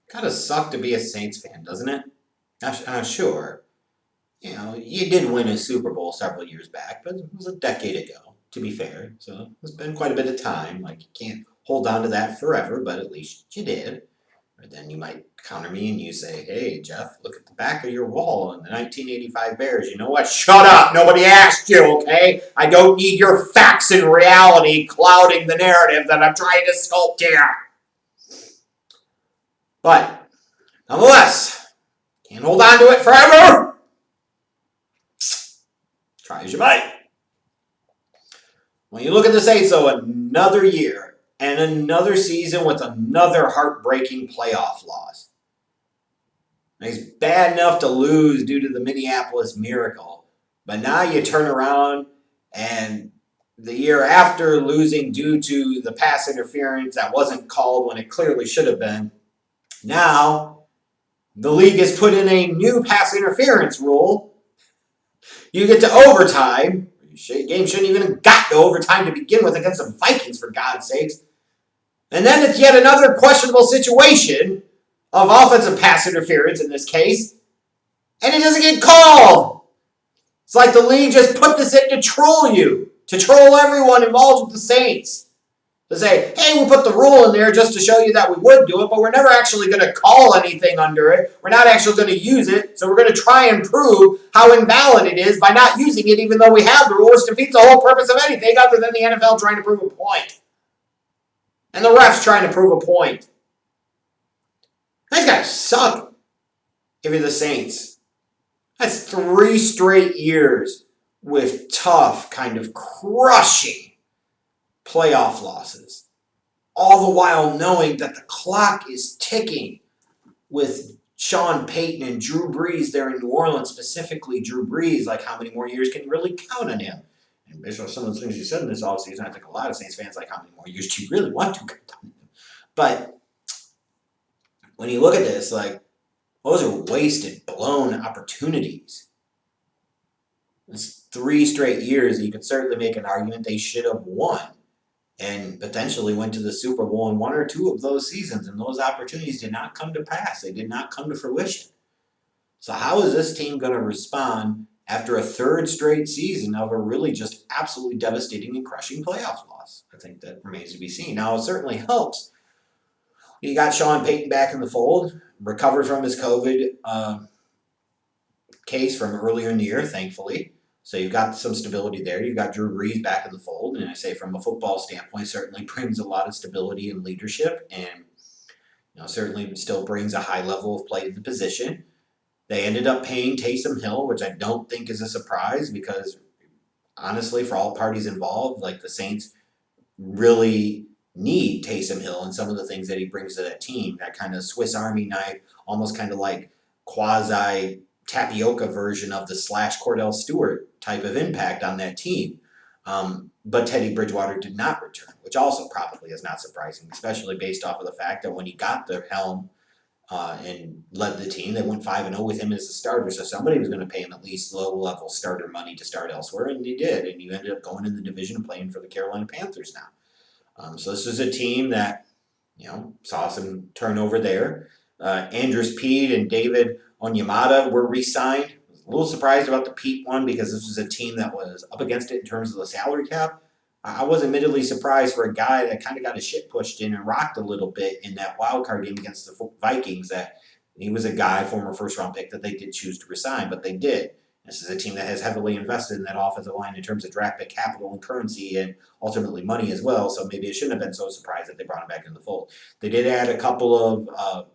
Kind of suck to be a Saints fan, doesn't it? Sure, you did win a Super Bowl several years back, but it was a decade ago, to be fair. So it's been quite a bit of time. Like, you can't hold on to that forever, but at least you did. Or then you might counter me and you say, hey, Jeff, look at the back of your wall in the 1985 Bears. You know what? Shut up. Nobody asked you, okay? I don't need your facts and reality clouding the narrative that I'm trying to sculpt here. But, nonetheless, can't hold on to it forever. Try as you might. When you look at the Saints, though, another year and another season with another heartbreaking playoff loss. It's bad enough to lose due to the Minneapolis Miracle, but now you turn around and the year after losing due to the pass interference that wasn't called when it clearly should have been, now the league has put in a new pass interference rule. You get to overtime. The game shouldn't even have got to overtime to begin with against the Vikings, for God's sakes. And then it's yet another questionable situation of offensive pass interference in this case, and it doesn't get called. It's like the league just put this in to troll you, to troll everyone involved with the Saints. To say, hey, we put the rule in there just to show you that we would do it, but we're never actually going to call anything under it. We're not actually going to use it, so we're going to try and prove how invalid it is by not using it, even though we have the rule, which defeats the whole purpose of anything other than the NFL trying to prove a point. And the refs trying to prove a point. That's got to suck if you're the Saints. That's 3 straight years with tough, kind of crushing playoff losses. All the while knowing that the clock is ticking with Sean Payton and Drew Brees there in New Orleans, specifically Drew Brees. Like, how many more years can you really count on him? And based on some of the things you said in this offseason, I think a lot of Saints fans like, how many more years do you really want to count on him? But when you look at this, like, those are wasted, blown opportunities. It's 3 straight years that you could certainly make an argument they should have won and potentially went to the Super Bowl in 1 or 2 of those seasons, and those opportunities did not come to pass. They did not come to fruition. So how is this team going to respond after a 3rd straight season of a really just absolutely devastating and crushing playoff loss? I think that remains to be seen. Now, it certainly helps. You got Sean Payton back in the fold, recovered from his COVID case from earlier in the year, thankfully. So you've got some stability there. You've got Drew Brees back in the fold. And I say from a football standpoint, certainly brings a lot of stability and leadership and certainly still brings a high level of play to the position. They ended up paying Taysom Hill, which I don't think is a surprise because honestly, for all parties involved, like the Saints really need Taysom Hill and some of the things that he brings to that team. That kind of Swiss Army knife, almost kind of like quasi tapioca version of the / Cordell Stewart type of impact on that team. But Teddy Bridgewater did not return, which also probably is not surprising, especially based off of the fact that when he got the helm and led the team, they went 5-0 with him as a starter. So somebody was going to pay him at least low-level starter money to start elsewhere, and he did. And you ended up going in the division and playing for the Carolina Panthers now. So this is a team that, saw some turnover there. Andrus Peat and David Onyemata were re-signed. I was a little surprised about the Peat one because this was a team that was up against it in terms of the salary cap. I was admittedly surprised for a guy that kind of got his shit pushed in and rocked a little bit in that wild card game against the Vikings, that he was a guy, former first-round pick, that they did choose to resign, but they did. This is a team that has heavily invested in that offensive line in terms of draft pick capital and currency and ultimately money as well, so maybe it shouldn't have been so surprised that they brought him back in the fold. They did add a couple of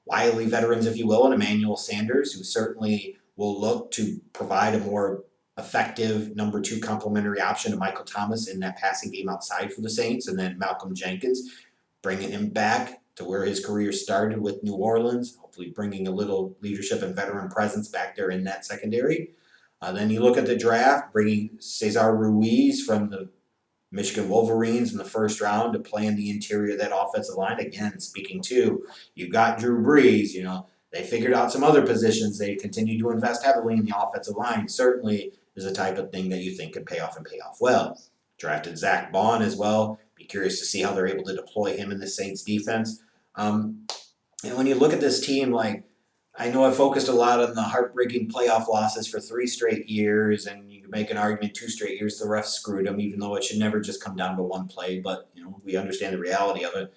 wily veterans, if you will, and Emmanuel Sanders, who certainly will look to provide a more effective number 2 complementary option to Michael Thomas in that passing game outside for the Saints, and then Malcolm Jenkins, bringing him back to where his career started with New Orleans, hopefully bringing a little leadership and veteran presence back there in that secondary. Then you look at the draft, bringing Cesar Ruiz from the Michigan Wolverines in the first round to play in the interior of that offensive line. Again, speaking to, you've got Drew Brees, they figured out some other positions. They continue to invest heavily in the offensive line. Certainly is a type of thing that you think could pay off and pay off well. Drafted Zach Bond as well. Be curious to see how they're able to deploy him in the Saints defense. And when you look at this team, like, I know I focused a lot on the heartbreaking playoff losses for 3 straight years, and you can make an argument 2 straight years the refs screwed them, even though it should never just come down to one play. But we understand the reality of it.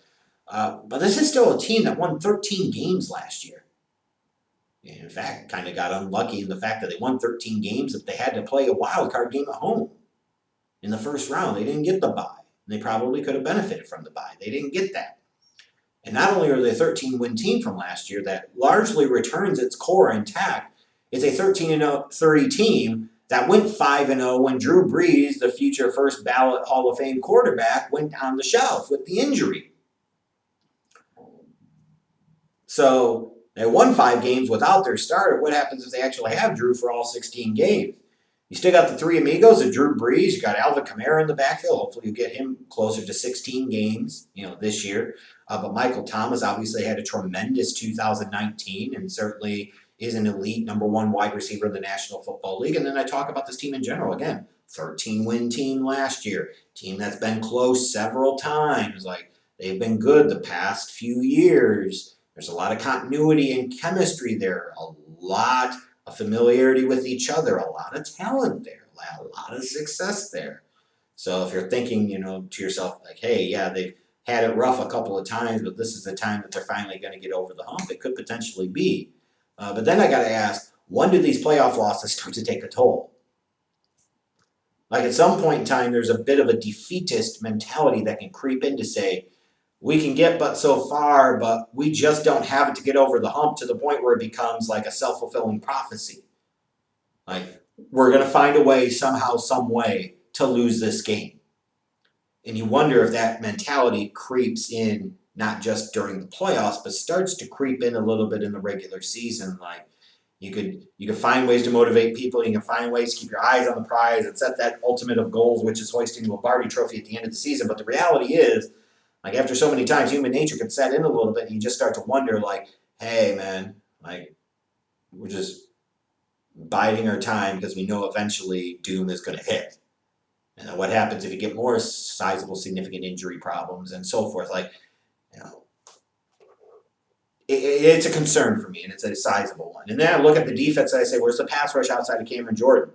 But this is still a team that won 13 games last year. In fact, kind of got unlucky in the fact that they won 13 games that they had to play a wild card game at home in the first round. They didn't get the bye. They probably could have benefited from the bye. They didn't get that. And not only are they a 13-win team from last year that largely returns its core intact, it's a 13-30 team that went 5-0 when Drew Brees, the future first ballot Hall of Fame quarterback, went on the shelf with the injury. So they won 5 games without their starter. What happens if they actually have Drew for all 16 games? You still got the three amigos of Drew Brees. You got Alvin Kamara in the backfield. Hopefully you get him closer to 16 games, this year. But Michael Thomas obviously had a tremendous 2019 and certainly is an elite number 1 wide receiver in the National Football League. And then I talk about this team in general. Again, 13-win team last year. Team that's been close several times. Like, they've been good the past few years. There's a lot of continuity and chemistry there. A lot of familiarity with each other. A lot of talent there. A lot of success there. So if you're thinking, to yourself, like, hey, yeah, they've had it rough a couple of times, but this is the time that they're finally going to get over the hump. It could potentially be. But then I got to ask, when do these playoff losses start to take a toll? Like, at some point in time, there's a bit of a defeatist mentality that can creep in to say, we can get but so far, but we just don't have it to get over the hump, to the point where it becomes like a self-fulfilling prophecy. Like, we're going to find a way, somehow, some way, to lose this game. And you wonder if that mentality creeps in not just during the playoffs, but starts to creep in a little bit in the regular season. Like, you could find ways to motivate people. You can find ways to keep your eyes on the prize and set that ultimate of goals, which is hoisting the Lombardi Trophy at the end of the season. But the reality is, like, after so many times, human nature can set in a little bit, and you just start to wonder, like, hey, man, like, we're just biding our time because we know eventually doom is going to hit. And then what happens if you get more sizable, significant injury problems and so forth? Like, it's a concern for me, and it's a sizable one. And then I look at the defense and I say, where's the pass rush outside of Cameron Jordan?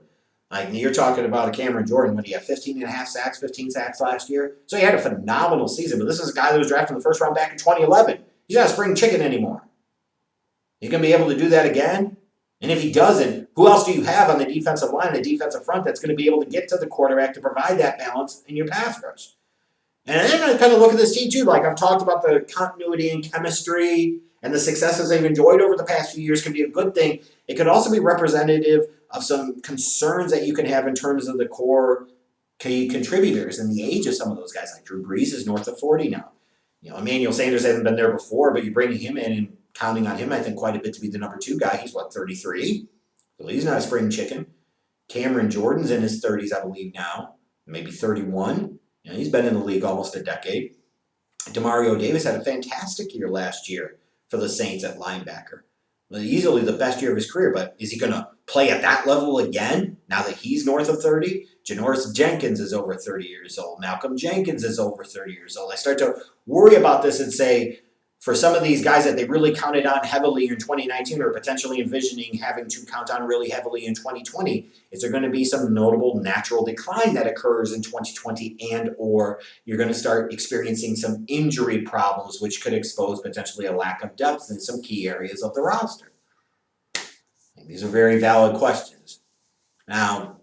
Like, you're talking about a Cameron Jordan. What, he had 15.5 sacks, 15 sacks last year? So he had a phenomenal season, but this is a guy that was drafted in the first round back in 2011. He's not a spring chicken anymore. He's going to be able to do that again? And if he doesn't, who else do you have on the defensive line, the defensive front, that's going to be able to get to the quarterback to provide that balance in your pass rush? And then I kind of look at this team too. Like, I've talked about the continuity and chemistry and the successes they've enjoyed over the past few years can be a good thing. It could also be representative of some concerns that you can have in terms of the core key contributors and the age of some of those guys. Like Drew Brees is north of 40 now. Emmanuel Sanders hasn't been there before, but you're bringing him in and counting on him, I think, quite a bit to be the number 2 guy. He's, 33? So he's not a spring chicken. Cameron Jordan's in his 30s, I believe, now. Maybe 31. He's been in the league almost a decade. Demario Davis had a fantastic year last year for the Saints at linebacker. Easily the best year of his career, but is he going to play at that level again now that he's north of 30? Janoris Jenkins is over 30 years old. Malcolm Jenkins is over 30 years old. I start to worry about this and say, for some of these guys that they really counted on heavily in 2019 or potentially envisioning having to count on really heavily in 2020, is there going to be some notable natural decline that occurs in 2020, and or you're going to start experiencing some injury problems which could expose potentially a lack of depth in some key areas of the roster? These are very valid questions. Now,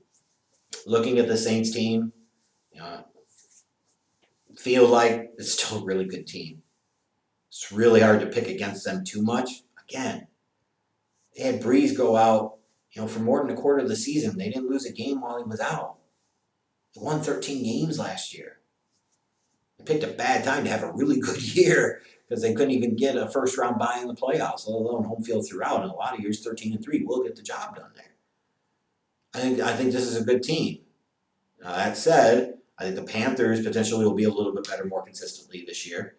looking at the Saints team, feel like it's still a really good team. It's really hard to pick against them too much. Again, they had Brees go out, for more than a quarter of the season. They didn't lose a game while he was out. They won 13 games last year. They picked a bad time to have a really good year because they couldn't even get a first-round bye in the playoffs, let alone home field throughout. In a lot of years, 13-3 will get the job done there. I think this is a good team. Now, that said, I think the Panthers potentially will be a little bit better more consistently this year.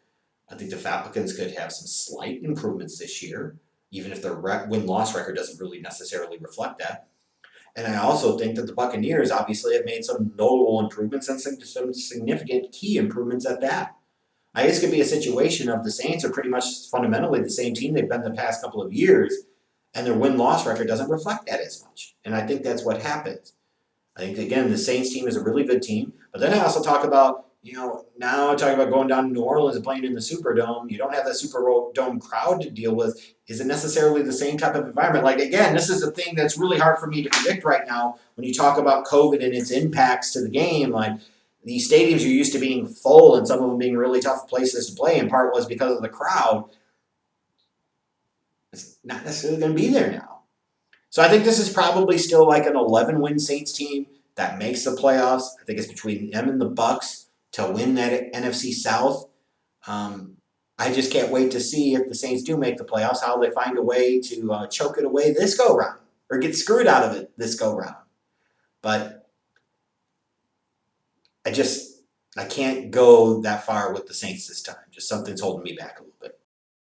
I think the Falcons could have some slight improvements this year, even if their win-loss record doesn't really necessarily reflect that. And I also think that the Buccaneers obviously have made some notable improvements and some significant key improvements at that. I guess it could be a situation of the Saints are pretty much fundamentally the same team they've been the past couple of years, and their win-loss record doesn't reflect that as much. And I think that's what happens. I think, again, the Saints team is a really good team. But then I also talk about, now I talk about going down to New Orleans and playing in the Superdome. You don't have that Superdome crowd to deal with. Is it necessarily the same type of environment? Like, again, this is a thing that's really hard for me to predict right now when you talk about COVID and its impacts to the game. Like, these stadiums are used to being full and some of them being really tough places to play. In part was because of the crowd. It's not necessarily going to be there now. So I think this is probably still like an 11-win Saints team that makes the playoffs. I think it's between them and the Bucks to win that NFC South. I just can't wait to see if the Saints do make the playoffs, how they find a way to choke it away this go round or get screwed out of it this go round. But I can't go that far with the Saints this time. Just something's holding me back a little bit.